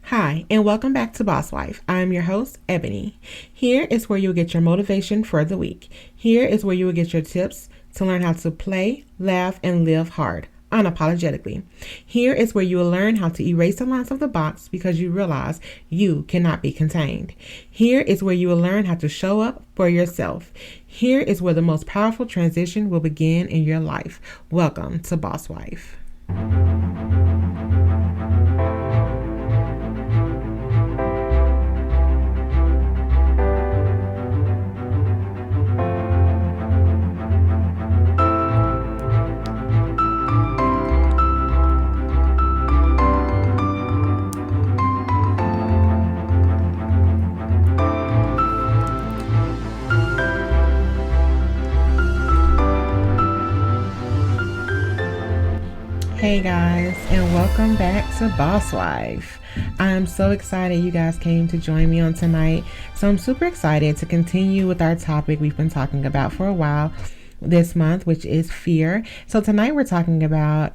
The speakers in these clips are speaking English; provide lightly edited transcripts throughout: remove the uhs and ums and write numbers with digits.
Hi, and welcome back to Boss Wife. I'm your host, Ebony. Here is where you'll get your motivation for the week. Here is where you will get your tips to learn how to play, laugh, and live hard, unapologetically. Here is where you will learn how to erase the lines of the box because you realize you cannot be contained. Here is where you will learn how to show up for yourself. Here is where the most powerful transition will begin in your life. Welcome to Boss Wife. Hey guys, and welcome back to Boss Wife. I'm so excited you guys came to join me on tonight. So I'm super excited to continue with our topic we've been talking about for a while this month, which is fear. So tonight we're talking about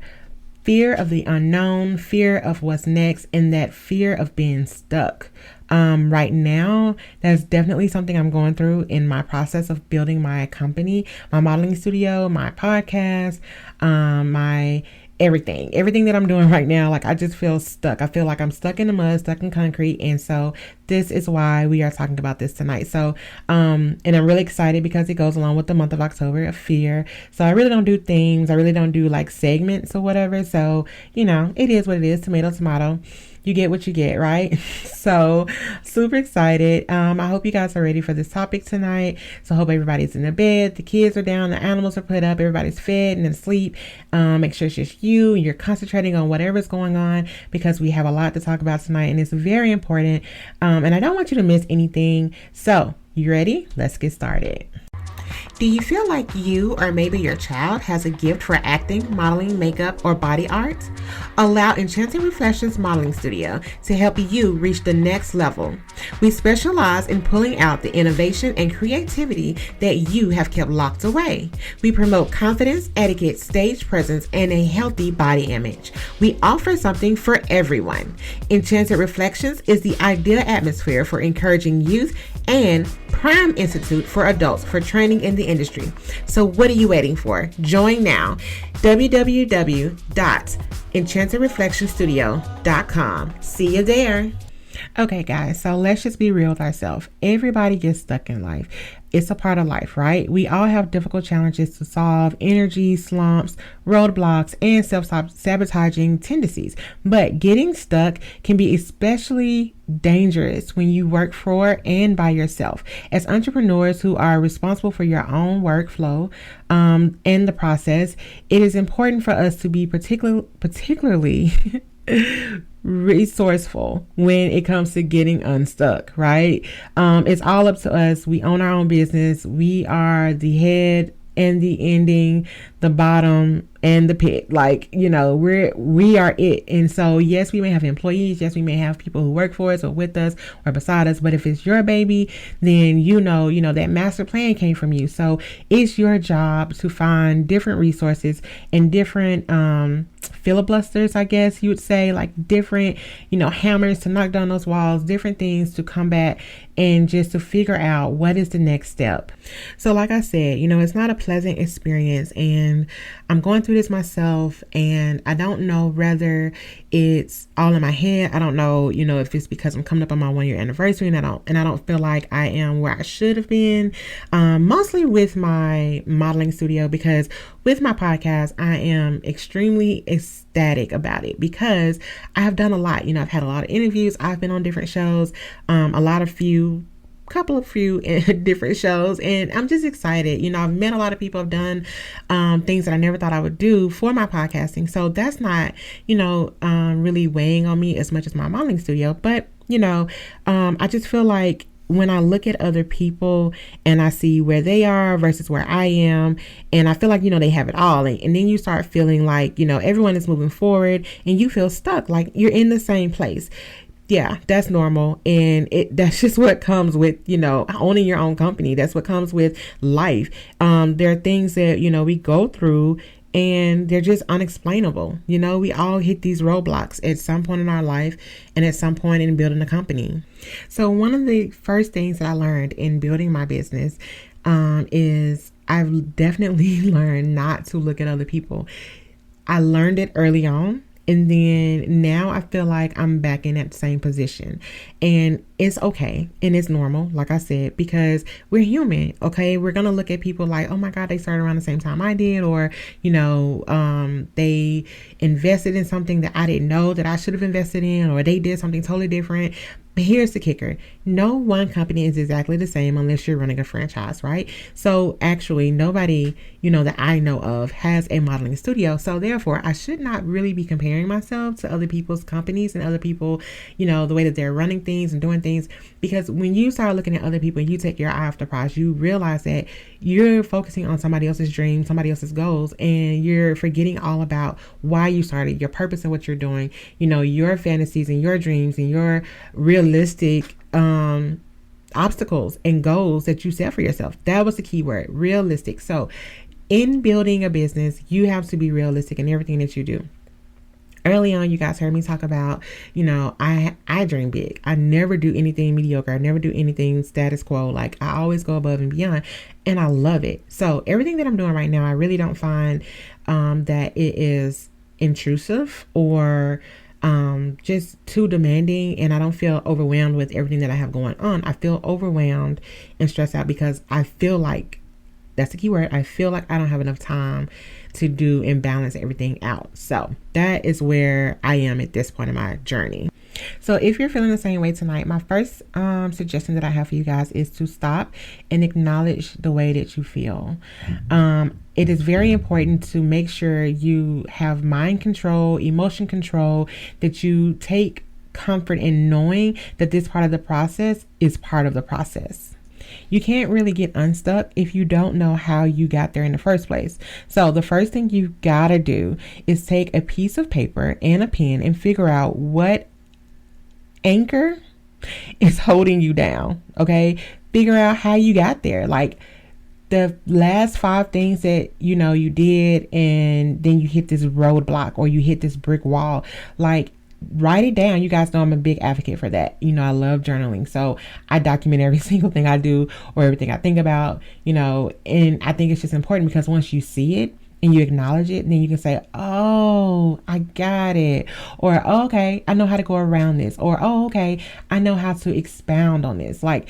fear of the unknown, fear of what's next, and that fear of being stuck. Right now, that's definitely something I'm going through in my process of building my company, my modeling studio, my podcast, my everything that I'm doing right now. Like, I just feel stuck. I feel like I'm stuck in the mud, stuck in concrete. And so this is why we are talking about this tonight. So, and I'm really excited because it goes along with the month of October of fear. So I really don't do themes. I really don't do like segments or whatever. So, it is what it is. Tomato, tomato. You get what you get, right? So super excited. I hope you guys are ready for this topic tonight. So I hope everybody's in their bed, the kids are down, the animals are put up, everybody's fed and asleep. Make sure it's just you and you're concentrating on whatever's going on because we have a lot to talk about tonight and it's very important. And I don't want you to miss anything. So you ready? Let's get started. Do you feel like you or maybe your child has a gift for acting, modeling, makeup, or body art? Allow Enchanted Reflections Modeling Studio to help you reach the next level. We specialize in pulling out the innovation and creativity that you have kept locked away. We promote confidence, etiquette, stage presence, and a healthy body image. We offer something for everyone. Enchanted Reflections is the ideal atmosphere for encouraging youth and Prime Institute for adults for training in the industry. So what are you waiting for? Join now. www.enchantedreflectionstudio.com. See you there. Okay, guys, so let's just be real with ourselves. Everybody gets stuck in life. It's a part of life, right? We all have difficult challenges to solve, energy slumps, roadblocks, and self-sabotaging tendencies. But getting stuck can be especially dangerous when you work for and by yourself. As entrepreneurs who are responsible for your own workflow and the process, it is important for us to be particularly resourceful when it comes to getting unstuck, right? It's all up to us. We own our own business. We are the head and the ending, the bottom and the pit. Like, we are it. And so, yes, we may have employees. Yes, we may have people who work for us or with us or beside us. But if it's your baby, then that master plan came from you. So it's your job to find different resources and different filibusters, I guess you would say, like different, hammers to knock down those walls, different things to combat and just to figure out what is the next step. So like I said, it's not a pleasant experience and I'm going through this myself and I don't know whether it's all in my head. I don't know, if it's because I'm coming up on my 1-year anniversary and I don't feel like I am where I should have been. Mostly with my modeling studio, because with my podcast, I am extremely ecstatic about it because I have done a lot. I've had a lot of interviews. I've been on different shows, couple of few different shows, and I'm just excited. I've met a lot of people. I've done things that I never thought I would do for my podcasting. So that's not, really weighing on me as much as my modeling studio. But, I just feel like when I look at other people and I see where they are versus where I am, and I feel like, they have it all. And then you start feeling like, everyone is moving forward and you feel stuck, like you're in the same place. Yeah, that's normal. And that's just what comes with, owning your own company. That's what comes with life. There are things that, we go through and they're just unexplainable. You know, we all hit these roadblocks at some point in our life and at some point in building a company. So one of the first things that I learned in building my business is I've definitely learned not to look at other people. I learned it early on. And then now I feel like I'm back in that same position, and it's okay. And it's normal, like I said, because we're human. Okay. We're going to look at people like, oh my God, they started around the same time I did, or, you know, they invested in something that I didn't know that I should have invested in, or they did something totally different. But here's the kicker. No one company is exactly the same unless you're running a franchise, right? So actually nobody, you know, that I know of has a modeling studio. So therefore I should not really be comparing myself to other people's companies and other people, you know, the way that they're running things and doing things. Because when you start looking at other people and you take your eye off the prize, you realize that you're focusing on somebody else's dreams, somebody else's goals, and you're forgetting all about why you started, your purpose and what you're doing, you know, your fantasies and your dreams and your realistic obstacles and goals that you set for yourself. That was the key word, realistic. So in building a business, you have to be realistic in everything that you do. Early on, you guys heard me talk about, you know, I dream big. I never do anything mediocre. I never do anything status quo. Like, I always go above and beyond, and I love it. So everything that I'm doing right now, I really don't find that it is intrusive or just too demanding, and I don't feel overwhelmed with everything that I have going on. I feel overwhelmed and stressed out because I feel like, that's the key word, I feel like I don't have enough time to do and balance everything out. So that is where I am at this point in my journey. So if you're feeling the same way tonight, my first suggestion that I have for you guys is to stop and acknowledge the way that you feel. It is very important to make sure you have mind control, emotion control, that you take comfort in knowing that this part of the process is part of the process. You can't really get unstuck if you don't know how you got there in the first place. So the first thing you gotta do is take a piece of paper and a pen and figure out what anchor is holding you down. Okay. Figure out how you got there. Like the last 5 things that, you know, you did, and then you hit this roadblock or you hit this brick wall. Like, write it down. You guys know I'm a big advocate for that. You know, I love journaling. So I document every single thing I do or everything I think about, you know, and I think it's just important because once you see it and you acknowledge it, then you can say, oh, I got it. Or, oh, okay, I know how to go around this. Or, oh, okay, I know how to expound on this. Like,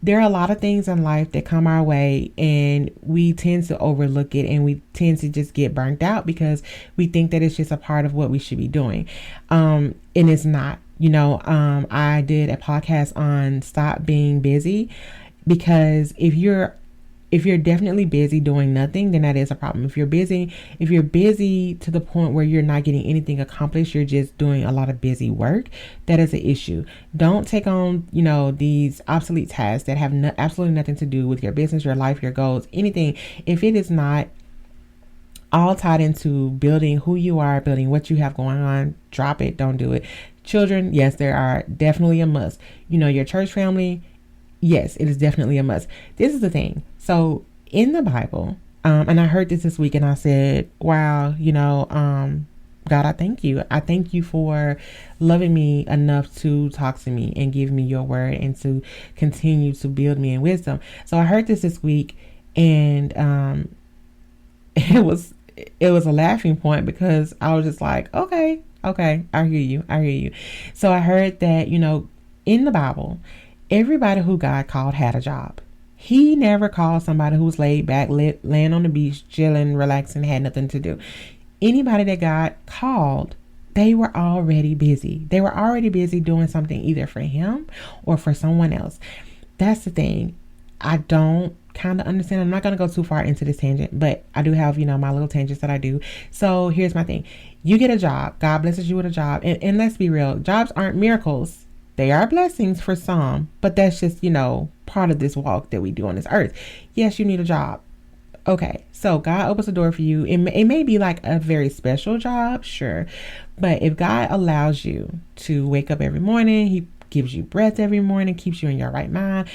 there are a lot of things in life that come our way and we tend to overlook it, and we tend to just get burnt out because we think that it's just a part of what we should be doing. And it's not. You know, I did a podcast on stop being busy, because if you're definitely busy doing nothing, then that is a problem. If you're busy to the point where you're not getting anything accomplished, you're just doing a lot of busy work, that is an issue. Don't take on, you know, these obsolete tasks that have absolutely nothing to do with your business, your life, your goals, anything. If it is not all tied into building who you are, building what you have going on, drop it. Don't do it. Children, yes, there are definitely a must. You know, your church family, yes, it is definitely a must. This is the thing. So in the Bible, and I heard this week and I said, wow, you know, God, I thank you. I thank you for loving me enough to talk to me and give me your word and to continue to build me in wisdom. So I heard this week, and it was a laughing point because I was just like, okay, I hear you. So I heard that, you know, in the Bible, everybody who God called had a job. He never called somebody who was laid back, laying on the beach, chilling, relaxing, had nothing to do. Anybody that God called, they were already busy. They were already busy doing something either for him or for someone else. That's the thing. I don't kind of understand. I'm not going to go too far into this tangent, but I do have, you know, my little tangents that I do. So here's my thing. You get a job. God blesses you with a job. And let's be real. Jobs aren't miracles. They are blessings for some, but that's just, you know, part of this walk that we do on this earth. Yes, you need a job. Okay, so God opens the door for you. It may be like a very special job, sure. But if God allows you to wake up every morning, he gives you breath every morning, keeps you in your right mind,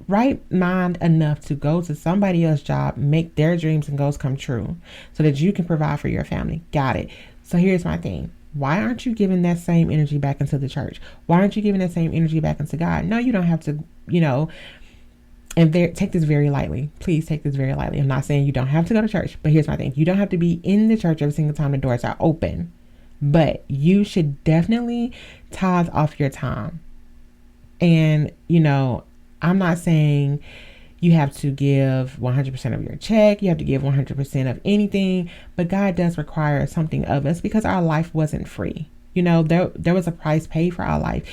right mind enough to go to somebody else's job, make their dreams and goals come true so that you can provide for your family. Got it. So here's my thing. Why aren't you giving that same energy back into the church? Why aren't you giving that same energy back into God? No, you don't have to, and take this very lightly. Please take this very lightly. I'm not saying you don't have to go to church, but here's my thing. You don't have to be in the church every single time the doors are open, but you should definitely tithe off your time. And, I'm not saying you have to give 100% of your check. You have to give 100% of anything, but God does require something of us because our life wasn't free. There was a price paid for our life.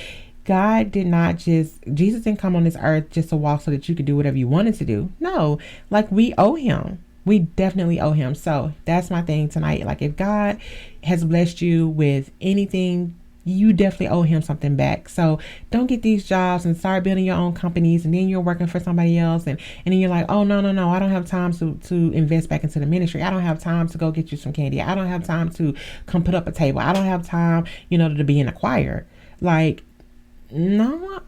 God did not Jesus didn't come on this earth just to walk so that you could do whatever you wanted to do. No, like we owe him. We definitely owe him. So that's my thing tonight. Like if God has blessed you with anything, you definitely owe him something back. So don't get these jobs and start building your own companies and then you're working for somebody else and then you're like, oh, no, I don't have time to invest back into the ministry. I don't have time to go get you some candy. I don't have time to come put up a table. I don't have time, to be in a choir. Like, no,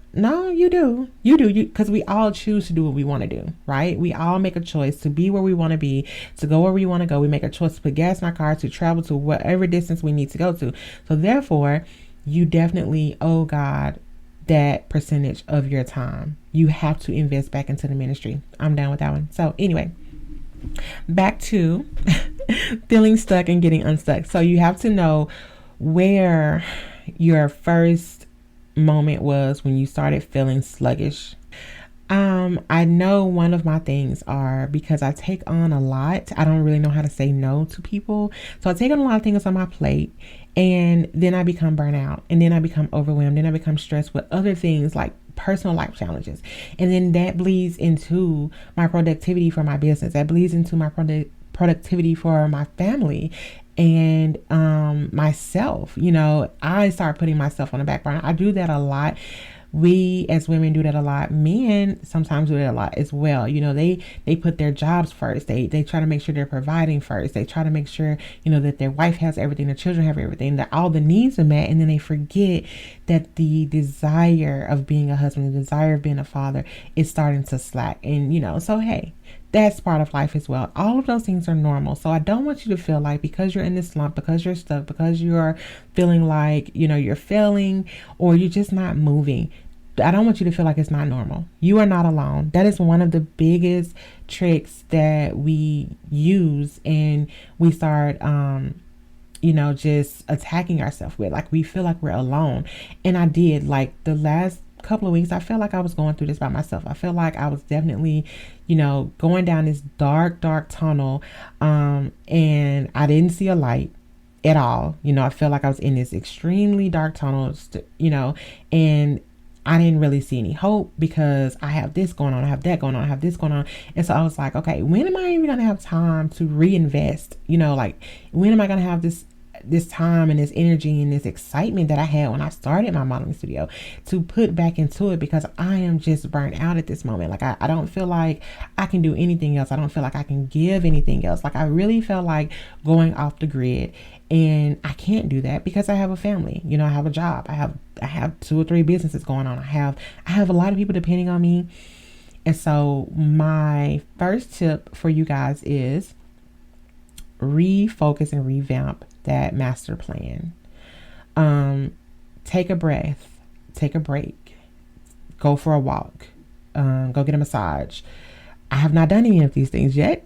you do, because we all choose to do what we want to do, right? We all make a choice to be where we want to be, to go where we want to go. We make a choice to put gas in our car, to travel to whatever distance we need to go to. So therefore, you definitely owe God that percentage of your time. You have to invest back into the ministry. I'm down with that one. So anyway, back to feeling stuck and getting unstuck. So you have to know where your first moment was when you started feeling sluggish. I know one of my things are because I take on a lot. I don't really know how to say no to people. So I take on a lot of things on my plate and then I become burnout and then I become overwhelmed. Then I become stressed with other things like personal life challenges. And then that bleeds into my productivity for my business. That bleeds into my productivity for my family and myself. I start putting myself on the back burner. I do that a lot. We as women do that a lot. Men sometimes do that a lot as well. They put their jobs first. They try to make sure they're providing first. They try to make sure, that their wife has everything, their children have everything, that all the needs are met. And then they forget that the desire of being a husband, the desire of being a father is starting to slack. And, so hey, that's part of life as well. All of those things are normal. So I don't want you to feel like because you're in this slump, because you're stuck, because you're feeling like, you're failing or you're just not moving. I don't want you to feel like it's not normal. You are not alone. That is one of the biggest tricks that we use and we start, just attacking ourselves with. Like we feel like we're alone. And I did like the last couple of weeks, I felt like I was going through this by myself. I feel like I was definitely, going down this dark tunnel. And I didn't see a light at all. I felt like I was in this extremely dark tunnel, and I didn't really see any hope because I have this going on, I have that going on, I have this going on. And so I was like, okay, when am I even going to have time to reinvest? Like when am I going to have this time and this energy and this excitement that I had when I started my modeling studio to put back into it, because I am just burnt out at this moment. Like I don't feel like I can do anything else. I don't feel like I can give anything else. Like I really felt like going off the grid, and I can't do that because I have a family. I have a job. I have 2 or 3 businesses going on. I have a lot of people depending on me. And so my first tip for you guys is refocus and revamp that master plan. Take a breath, take a break, go for a walk, go get a massage. I have not done any of these things yet.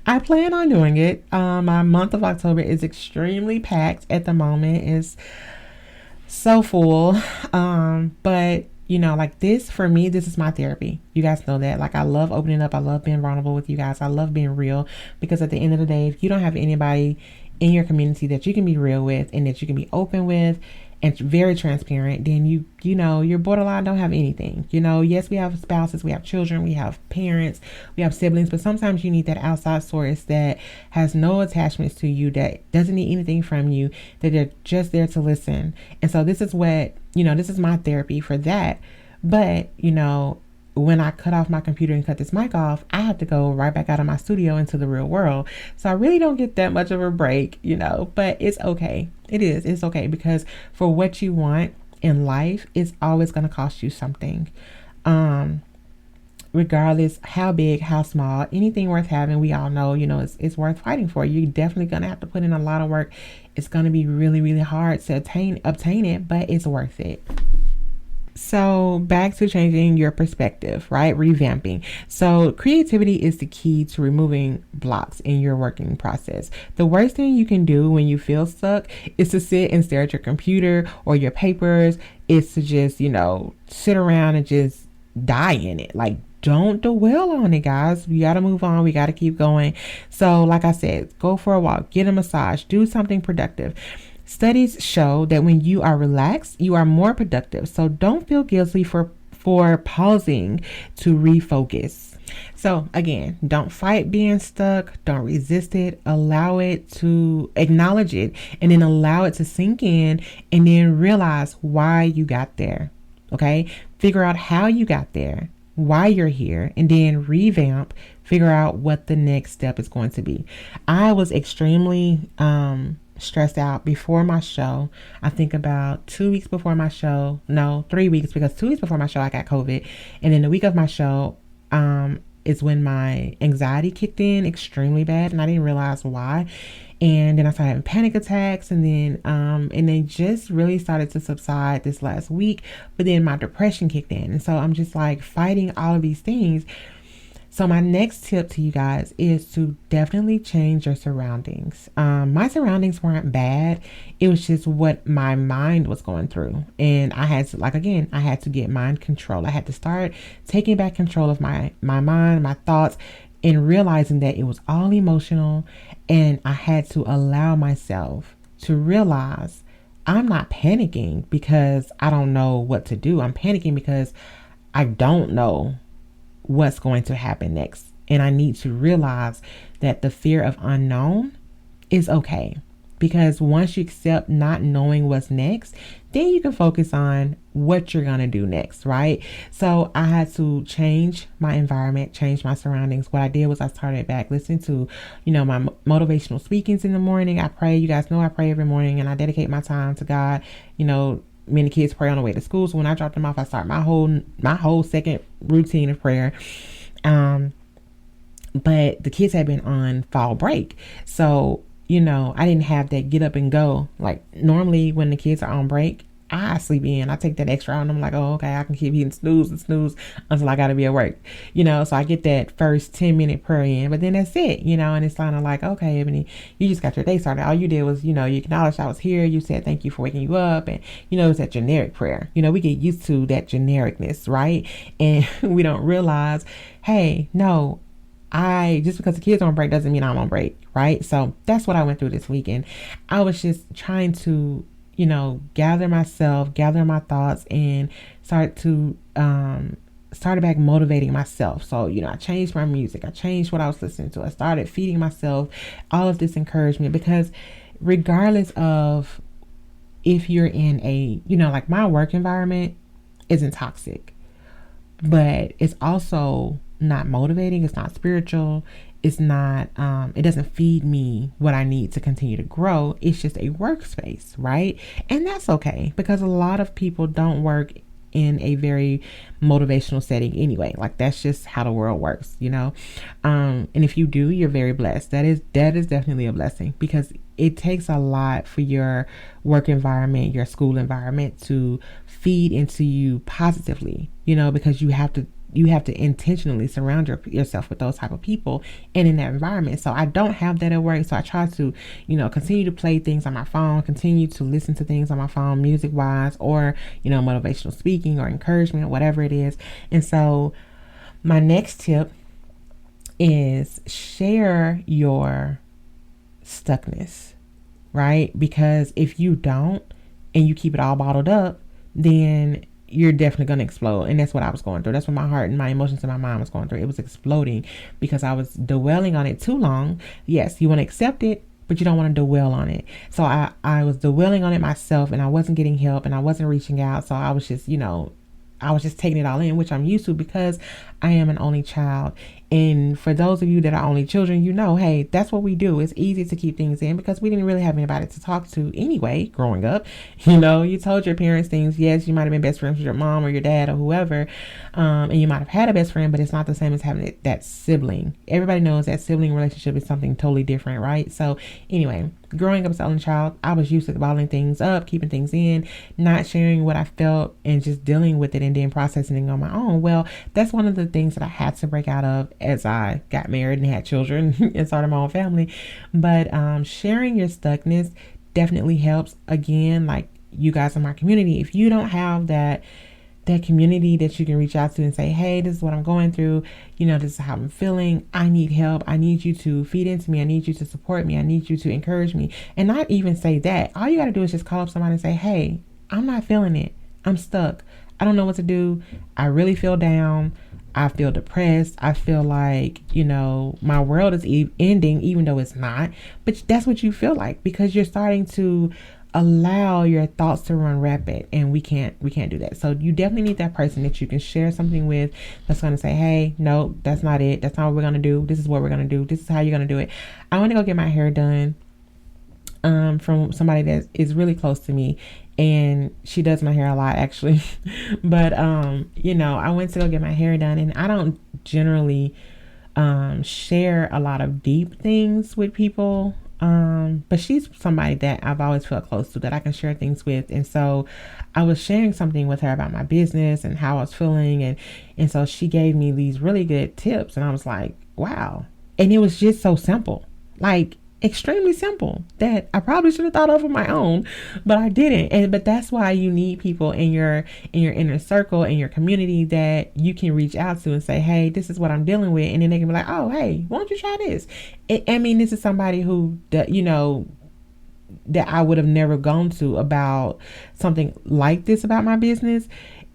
I plan on doing it. My month of October is extremely packed at the moment. It's so full. But like this, for me, this is my therapy. You guys know that. Like I love opening up. I love being vulnerable with you guys. I love being real, because at the end of the day, if you don't have anybody in your community that you can be real with and that you can be open with and very transparent, then you're borderline don't have anything. Yes, we have spouses, we have children, we have parents, we have siblings, but sometimes you need that outside source that has no attachments to you, that doesn't need anything from you, that they're just there to listen. And so this is what, this is my therapy for that. But, when I cut off my computer and cut this mic off, I have to go right back out of my studio into the real world. So I really don't get that much of a break, but it's okay. It's okay, because for what you want in life, it's always going to cost you something. regardless how big, how small, anything worth having, we all know, it's worth fighting for. You're definitely going to have to put in a lot of work. It's going to be really, really hard to obtain it, but it's worth it. So back to changing your perspective, right? Revamping. So creativity is the key to removing blocks in your working process. The worst thing you can do when you feel stuck is to sit and stare at your computer or your papers. Is to just, sit around and just die in it. Like, don't dwell on it, guys. We got to move on. We got to keep going. So like I said, go for a walk, get a massage, do something productive. Studies show that when you are relaxed, you are more productive. So don't feel guilty for pausing to refocus. So again, don't fight being stuck. Don't resist it. Allow it to acknowledge it, and then allow it to sink in, and then realize why you got there. Okay. Figure out how you got there, why you're here, and then revamp, figure out what the next step is going to be. I was extremely, stressed out before my show. I think about 2 weeks before my show, no, 3 weeks, because 2 weeks before my show I got COVID, and then the week of my show is when my anxiety kicked in extremely bad, and I didn't realize why. And then I started having panic attacks, and then and they just really started to subside this last week, but then my depression kicked in, and so I'm just like fighting all of these things. So my next tip to you guys is to definitely change your surroundings. My surroundings weren't bad. It was just what my mind was going through. And I had to, I had to get mind control. I had to start taking back control of my mind, my thoughts, and realizing that it was all emotional. And I had to allow myself to realize I'm not panicking because I don't know what to do. I'm panicking because I don't know what's going to happen next. And I need to realize that the fear of unknown is okay. Because once you accept not knowing what's next, then you can focus on what you're going to do next, right? So I had to change my environment, change my surroundings. What I did was I started back listening to, my motivational speakings in the morning. I pray. You guys know I pray every morning, and I dedicate my time to God. Many kids pray on the way to school. So when I drop them off, I start my whole second routine of prayer. But the kids had been on fall break. So, I didn't have that get up and go. Like normally when the kids are on break, I sleep in. I take that extra hour and I'm like, oh, okay, I can keep hitting snooze and snooze until I got to be at work, so I get that first 10-minute prayer in, but then that's it, and it's kind of like, okay, Ebony, you just got your day started. All you did was, you acknowledged I was here. You said, thank you for waking you up. And, it's that generic prayer. We get used to that genericness, right? And we don't realize, hey, no, just because the kids are on break doesn't mean I'm on break, right? So that's what I went through this weekend. I was just trying to, gather myself, gather my thoughts, and started back motivating myself. So, I changed my music. I changed what I was listening to. I started feeding myself all of this encouragement, because regardless of if you're in a, like my work environment isn't toxic, but it's also not motivating. It's not spiritual. It's not, it doesn't feed me what I need to continue to grow. It's just a workspace, right? And that's okay, because a lot of people don't work in a very motivational setting anyway. Like that's just how the world works, and if you do, you're very blessed. That is definitely a blessing, because it takes a lot for your work environment, your school environment to feed into you positively, because you have to intentionally surround yourself with those type of people and in that environment. So I don't have that at work. So I try to, continue to play things on my phone, continue to listen to things on my phone, music wise, or, motivational speaking or encouragement, whatever it is. And so my next tip is share your stuckness, right? Because if you don't, and you keep it all bottled up, then you're definitely going to explode. And that's what I was going through. That's what my heart and my emotions and my mind was going through. It was exploding because I was dwelling on it too long. Yes, you want to accept it, but you don't want to dwell on it. So I was dwelling on it myself, and I wasn't getting help, and I wasn't reaching out. So I was just, I was just taking it all in, which I'm used to because I am an only child. And for those of you that are only children, you know, hey, that's what we do. It's easy to keep things in because we didn't really have anybody to talk to anyway growing up. You know, you told your parents things. Yes, you might have been best friends with your mom or your dad or whoever. And you might have had a best friend, but it's not the same as having that sibling. Everybody knows that sibling relationship is something totally different, right? So anyway, growing up as an only child, I was used to bottling things up, keeping things in, not sharing what I felt and just dealing with it and then processing it on my own. Well, that's one of the things that I had to break out of as I got married and had children and started my own family. But sharing your stuckness definitely helps. Again, like you guys in my community, if you don't have that community that you can reach out to and say, hey, this is what I'm going through, you know, this is how I'm feeling, I need help, I need you to feed into me, I need you to support me, I need you to encourage me. And not even say that. All you got to do is just call up somebody and say, hey, I'm not feeling it, I'm stuck, I don't know what to do, I really feel down, I feel depressed, I feel like, you know, my world is ending, even though it's not. But that's what you feel like because you're starting to allow your thoughts to run rapid, and we can't do that. So you definitely need that person that you can share something with that's going to say, hey, no, that's not it, that's not what we're going to do, this is what we're going to do, this is how you're going to do it. I want to go get my hair done from somebody that is really close to me, and she does my hair a lot actually. But you know, I went to go get my hair done, and I don't generally share a lot of deep things with people. But she's somebody that I've always felt close to, that I can share things with. And so I was sharing something with her about my business and how I was feeling. And so she gave me these really good tips, and I was like, wow. And it was just so simple, like extremely simple, that I probably should have thought of on my own, but I didn't. But that's why you need people in your inner circle, in your community, that you can reach out to and say, hey, this is what I'm dealing with. And then they can be like, oh, hey, why don't you try this? I mean, this is somebody who, you know, that I would have never gone to about something like this about my business.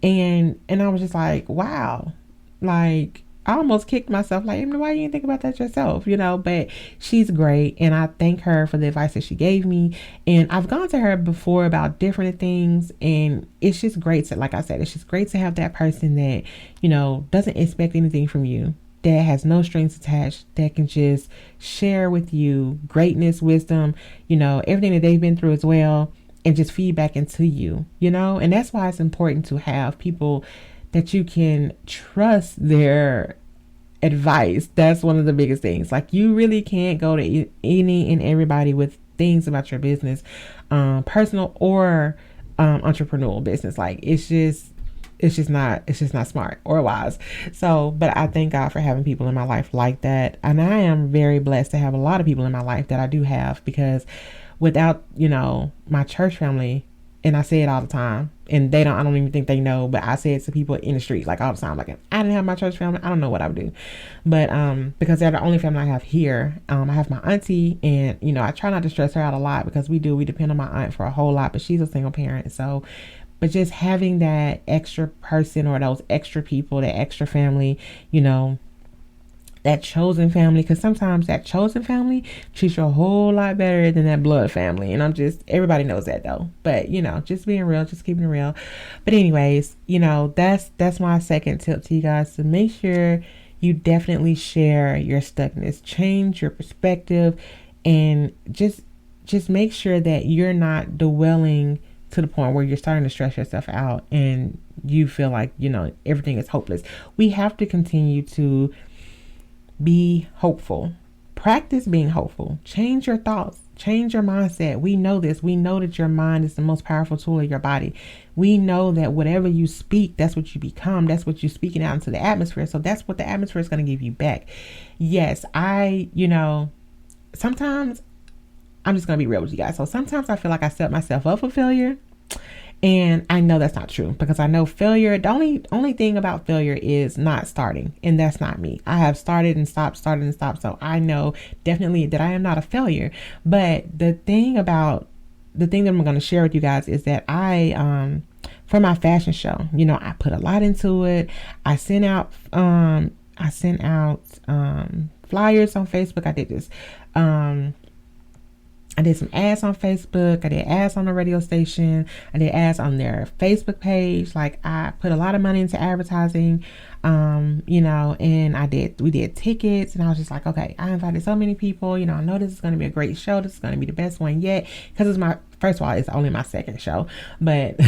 And I was just like, wow, like, I almost kicked myself, like, why you didn't think about that yourself, you know? But she's great, and I thank her for the advice that she gave me. And I've gone to her before about different things, and it's just great to, like I said, it's just great to have that person that, you know, doesn't expect anything from you, that has no strings attached, that can just share with you greatness, wisdom, you know, everything that they've been through as well, and just feedback into you, you know? And that's why it's important to have people that you can trust their advice. That's one of the biggest things. Like, you really can't go to any and everybody with things about your business, personal or entrepreneurial business. Like, it's just not smart or wise. So, but I thank God for having people in my life like that. And I am very blessed to have a lot of people in my life that I do have, because without, you know, my church family, and I say it all the time, and I don't even think they know, but I say it to people in the street, like, all the time. Like, if I didn't have my church family, I don't know what I would do. But because they're the only family I have here. I have my auntie, and, you know, I try not to stress her out a lot, because we depend on my aunt for a whole lot, but she's a single parent. So, but just having that extra person, or those extra people, that extra family, you know, that chosen family, because sometimes that chosen family treats you a whole lot better than that blood family. And everybody knows that though. But, you know, just being real, just keeping it real. But anyways, you know, that's my second tip to you guys, to make sure you definitely share your stuckness, change your perspective, and just make sure that you're not dwelling to the point where you're starting to stress yourself out and you feel like, you know, everything is hopeless. We have to continue to be hopeful. Practice being hopeful. Change your thoughts. Change your mindset. We know this. We know that your mind is the most powerful tool of your body. We know that whatever you speak, that's what you become. That's what you're speaking out into the atmosphere. So that's what the atmosphere is going to give you back. Yes, sometimes I'm just going to be real with you guys. So sometimes I feel like I set myself up for failure. And I know that's not true, because I know failure, the only thing about failure is not starting. And that's not me. I have started and stopped, started and stopped. So I know definitely that I am not a failure. But the thing that I'm going to share with you guys is that for my fashion show, you know, I put a lot into it. I sent out flyers on Facebook. I did this, I did some ads on Facebook. I did ads on the radio station. I did ads on their Facebook page. Like, I put a lot of money into advertising. and we did tickets, and I was just like, okay, I invited so many people, I know this is going to be a great show. This is going to be the best one yet. Cause first of all, it's only my second show, but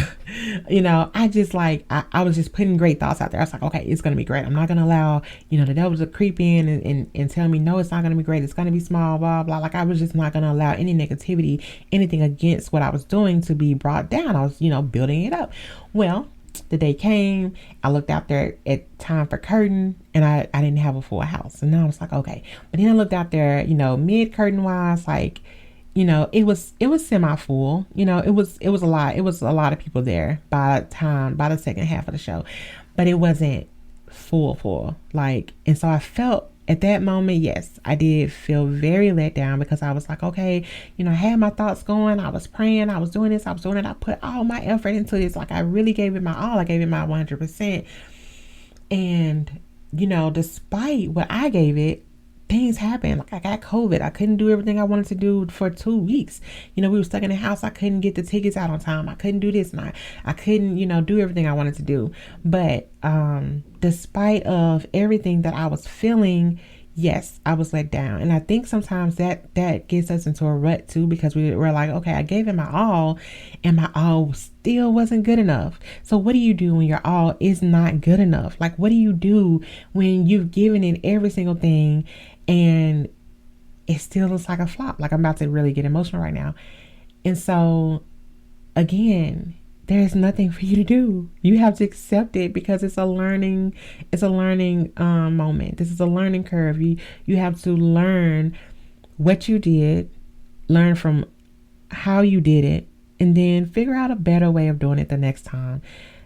I just I was just putting great thoughts out there. I was like, okay, it's going to be great. I'm not going to allow, the devil to creep in and tell me, no, it's not going to be great. It's going to be small, blah, blah. Like I was just not going to allow any negativity, anything against what I was doing to be brought down. I was, building it up. Well, the day came, I looked out there at time for curtain, and I didn't have a full house. And then I was like, okay. But then I looked out there, mid curtain wise, it was semi full. It was a lot. It was a lot of people there by the second half of the show, but it wasn't full. And so I felt at that moment, yes, I did feel very let down, because I was like, okay, I had my thoughts going. I was praying. I was doing this. I was doing it. I put all my effort into this. Like I really gave it my all. I gave it my 100%. And, despite what I gave it, things happened. Like I got COVID. I couldn't do everything I wanted to do for 2 weeks. We were stuck in the house. I couldn't get the tickets out on time. I couldn't do this, and I couldn't, do everything I wanted to do. But despite of everything that I was feeling, yes, I was let down. And I think sometimes that gets us into a rut too, because we're like, okay, I gave it my all, and my all still wasn't good enough. So what do you do when your all is not good enough? Like, what do you do when you've given it every single thing and it still looks like a flop? Like, I'm about to really get emotional right now. And so again, there's nothing for you to do. You have to accept it, because it's a learning moment. This is a learning curve. You have to learn what you did, learn from how you did it, and then figure out a better way of doing it the next time.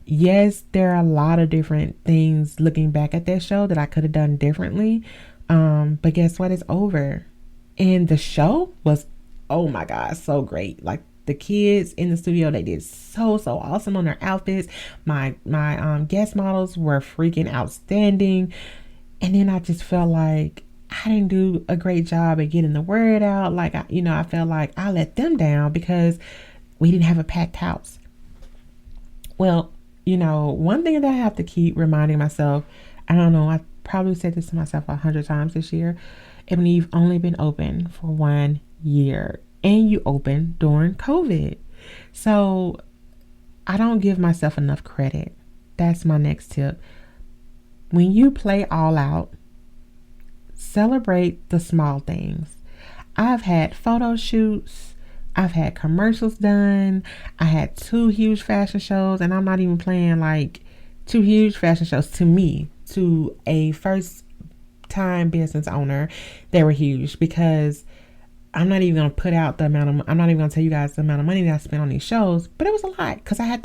Yes, there are a lot of different things looking back at that show that I could have done differently. But guess what? It's over. And the show was, oh my God, so great. Like, the kids in the studio, they did so awesome on their outfits. My guest models were freaking outstanding. And then I just felt like I didn't do a great job at getting the word out. Like, I felt like I let them down because we didn't have a packed house. Well, one thing that I have to keep reminding myself, I don't know, I probably said this to myself 100 times this year. And you've only been open for 1 year. And you opened during COVID. So I don't give myself enough credit. That's my next tip. When you play all out, celebrate the small things. I've had photo shoots. I've had commercials done. I had 2 huge fashion shows, and I'm not even playing, like, 2 huge fashion shows to me, to a first time business owner. They were huge, because I'm not even going to put out I'm not even going to tell you guys the amount of money that I spent on these shows, but it was a lot, because I had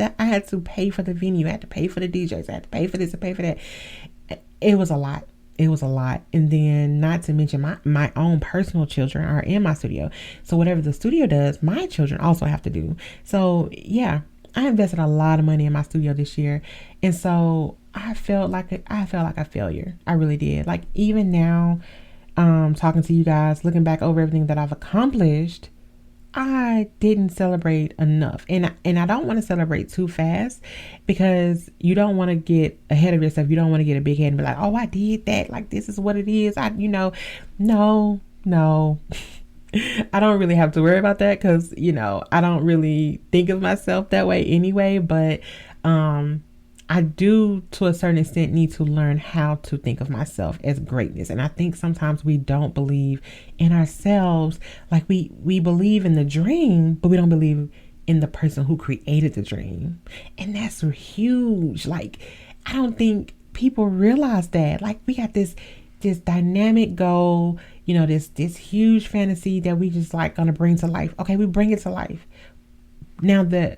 to pay for the venue. I had to pay for the DJs. I had to pay for this and pay for that. It was a lot. And then, not to mention, my own personal children are in my studio. So whatever the studio does, my children also have to do. So yeah, I invested a lot of money in my studio this year. And so I felt like a failure. I really did. Like, even now, talking to you guys, looking back over everything that I've accomplished, I didn't celebrate enough. And I don't want to celebrate too fast, because you don't want to get ahead of yourself. You don't want to get a big head and be like, oh, I did that. Like, this is what it is. No. I don't really have to worry about that, because, I don't really think of myself that way anyway. But, I do, to a certain extent, need to learn how to think of myself as greatness. And I think sometimes we don't believe in ourselves. Like, we believe in the dream, but we don't believe in the person who created the dream. And that's huge. Like, I don't think people realize that. Like, we got this dynamic goal, this huge fantasy that we just like gonna bring to life. Okay, we bring it to life. Now the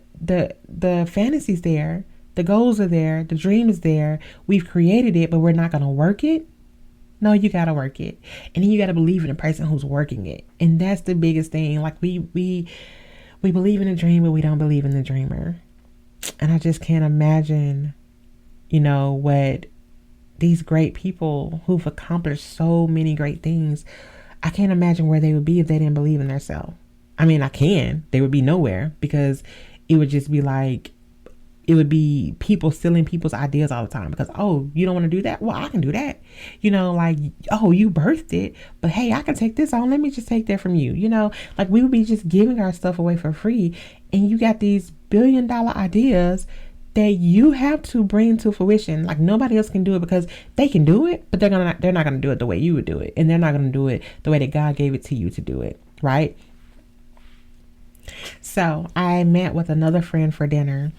fantasy's there. The goals are there. The dream is there. We've created it, but we're not going to work it. No, you got to work it. And then you got to believe in the person who's working it. And that's the biggest thing. Like, we believe in the dream, but we don't believe in the dreamer. And I just can't imagine, what these great people who've accomplished so many great things, I can't imagine where they would be if they didn't believe in themselves. I mean, I can. They would be nowhere, because it would just be like, it would be people stealing people's ideas all the time because, oh, you don't want to do that? Well, I can do that. Like, oh, you birthed it, but hey, I can take this on. Let me just take that from you. Like we would be just giving our stuff away for free. And you got these $billion ideas that you have to bring to fruition. Like nobody else can do it because they can do it, but they're not going to do it the way you would do it. And they're not going to do it the way that God gave it to you to do it. Right. So I met with another friend for dinner,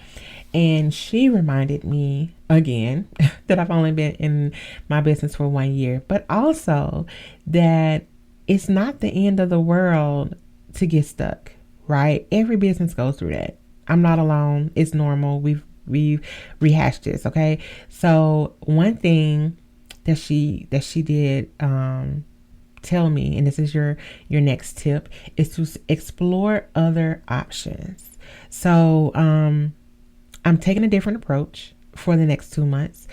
and she reminded me again that I've only been in my business for 1 year, but also that it's not the end of the world to get stuck, right? Every business goes through that. I'm not alone. It's normal. We've rehashed this. Okay. So one thing that she did, tell me, and this is your next tip, is to explore other options. So I'm taking a different approach for the next 2 months,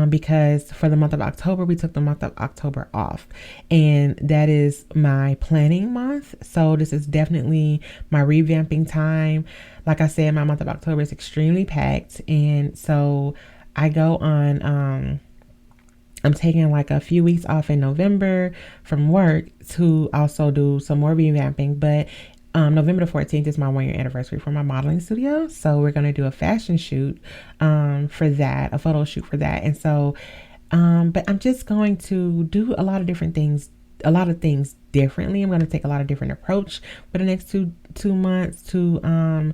because for the month of October, we took the month of October off, and that is my planning month. So this is definitely my revamping time. Like I said, my month of October is extremely packed, and so I go on I'm taking like a few weeks off in November from work to also do some more revamping. But November the 14th is my 1 year anniversary for my modeling studio. So we're going to do a fashion shoot for that, a photo shoot for that. And so, but I'm just going to do a lot of things differently. I'm going to take a lot of different approach for the next two months to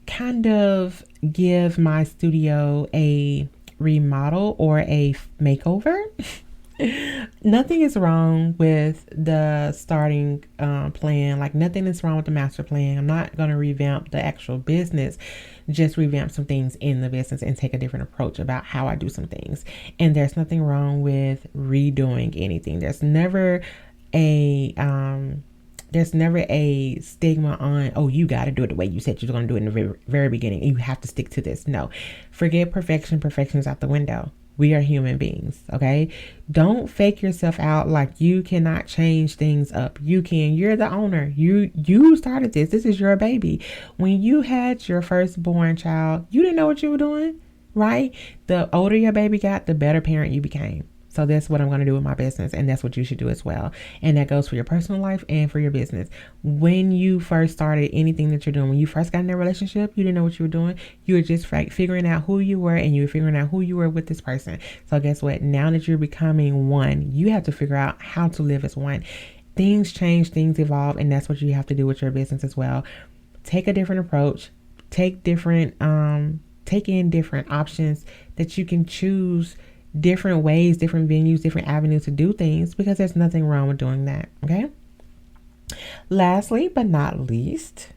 kind of give my studio a remodel or a makeover. Nothing is wrong with the starting plan. Like nothing is wrong with the master plan. I'm not going to revamp the actual business, just revamp some things in the business and take a different approach about how I do some things. And there's nothing wrong with redoing anything. There's never a stigma on, oh, you got to do it the way you said you're going to do it in the very, very beginning. You have to stick to this. No, forget perfection. Perfection is out the window. We are human beings. Okay. Don't fake yourself out like you cannot change things up. You can. You're the owner. You started this. This is your baby. When you had your firstborn child, you didn't know what you were doing, right? The older your baby got, the better parent you became. So that's what I'm going to do with my business. And that's what you should do as well. And that goes for your personal life and for your business. When you first started anything that you're doing, when you first got in a relationship, you didn't know what you were doing. You were just figuring out who you were, and you were figuring out who you were with this person. So guess what? Now that you're becoming one, you have to figure out how to live as one. Things change, things evolve, and that's what you have to do with your business as well. Take a different approach. Take in different options that you can choose, different ways, different venues, different avenues to do things, because there's nothing wrong with doing that. Okay. Lastly, but not least,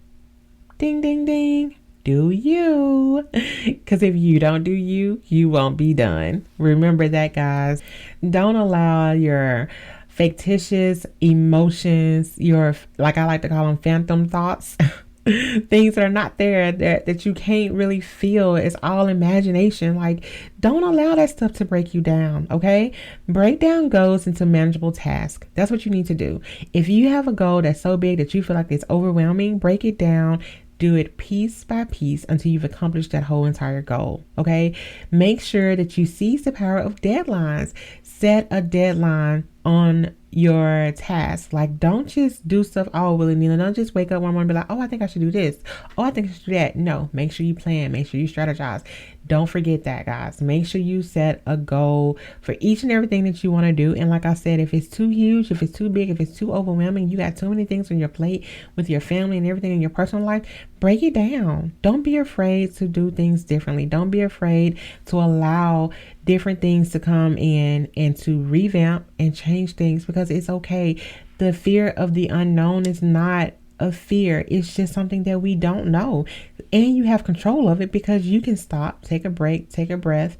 ding, ding, ding, do you. Because if you don't do you, you won't be done. Remember that, guys. Don't allow your fictitious emotions, your, like I like to call them, phantom thoughts, things that are not there, that you can't really feel. It's all imagination. Like, don't allow that stuff to break you down. Okay. Break down goals into manageable tasks. That's what you need to do. If you have a goal that's so big that you feel like it's overwhelming, break it down. Do it piece by piece until you've accomplished that whole entire goal. Okay. Make sure that you seize the power of deadlines. Set a deadline on your task. Like, don't just do stuff all willy-nilly. Don't just wake up one morning and be like, oh, I think I should do this. Oh, I think I should do that. No, make sure you plan. Make sure you strategize. Don't forget that, guys. Make sure you set a goal for each and everything that you want to do. And like I said, if it's too huge, if it's too big, if it's too overwhelming, you got too many things on your plate with your family and everything in your personal life, break it down. Don't be afraid to do things differently. Don't be afraid to allow different things to come in and to revamp and change things, because it's okay. The fear of the unknown is not a fear. It's just something that we don't know. And you have control of it, because you can stop, take a break, take a breath,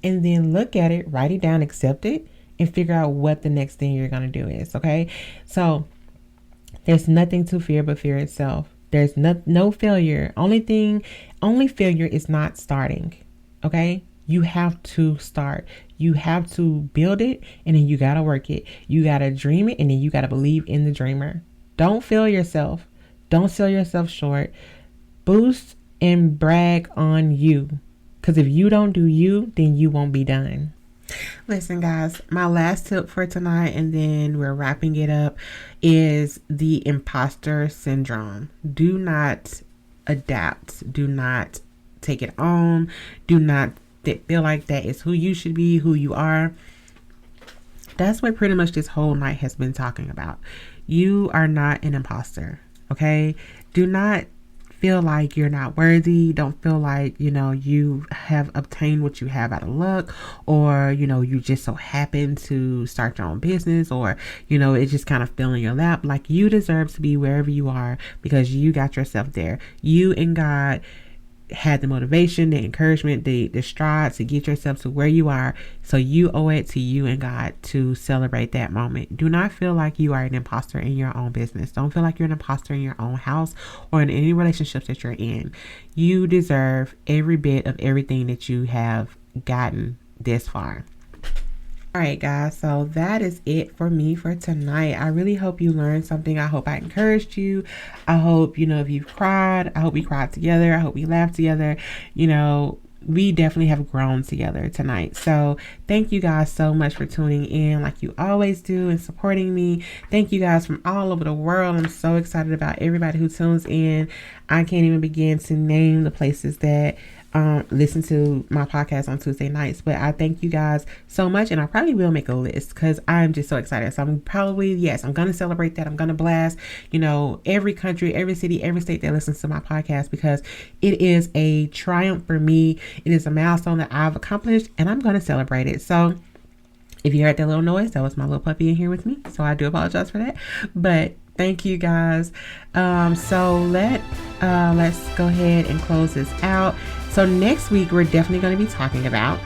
and then look at it, write it down, accept it, and figure out what the next thing you're going to do is. Okay. So there's nothing to fear but fear itself. There's no failure. Only failure is not starting. Okay. You have to start. You have to build it, and then you got to work it. You got to dream it, and then you got to believe in the dreamer. Don't fail yourself. Don't sell yourself short. Boost and brag on you. Because if you don't do you, then you won't be done. Listen, guys, my last tip for tonight, and then we're wrapping it up, is the imposter syndrome. Do not adapt. Do not take it on. Do not feel like that is who you should be, who you are. That's what pretty much this whole night has been talking about. You are not an imposter, okay? Do not feel like you're not worthy. Don't feel like, you have obtained what you have out of luck, or, you just so happen to start your own business, or, it just kind of fell in your lap. Like, you deserve to be wherever you are because you got yourself there. You and God had the motivation, the encouragement, the strides to get yourself to where you are. So you owe it to you and God to celebrate that moment. Do not feel like you are an imposter in your own business. Don't feel like you're an imposter in your own house or in any relationships that you're in. You deserve every bit of everything that you have gotten this far. All right, guys, so that is it for me for tonight. I really hope you learned something. I hope I encouraged you. I hope, if you've cried, I hope we cried together. I hope we laughed together. We definitely have grown together tonight. So thank you guys so much for tuning in like you always do and supporting me. Thank you guys from all over the world. I'm so excited about everybody who tunes in. I can't even begin to name the places that listen to my podcast on Tuesday nights, but I thank you guys so much, and I probably will make a list because I'm just so excited. So I'm gonna celebrate that. I'm gonna blast every country, every city, every state that listens to my podcast, because it is a triumph for me. It is a milestone that I've accomplished, and I'm gonna celebrate it. So if you heard that little noise, that was my little puppy in here with me, so I do apologize for that, but thank you guys. So let's go ahead and close this out. So next week, we're definitely going to be talking about,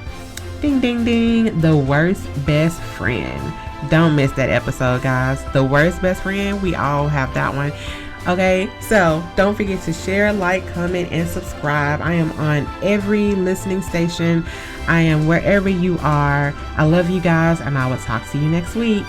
ding, ding, ding, the worst best friend. Don't miss that episode, guys. The worst best friend. We all have that one. Okay, so don't forget to share, like, comment, and subscribe. I am on every listening station. I am wherever you are. I love you guys, and I will talk to you next week.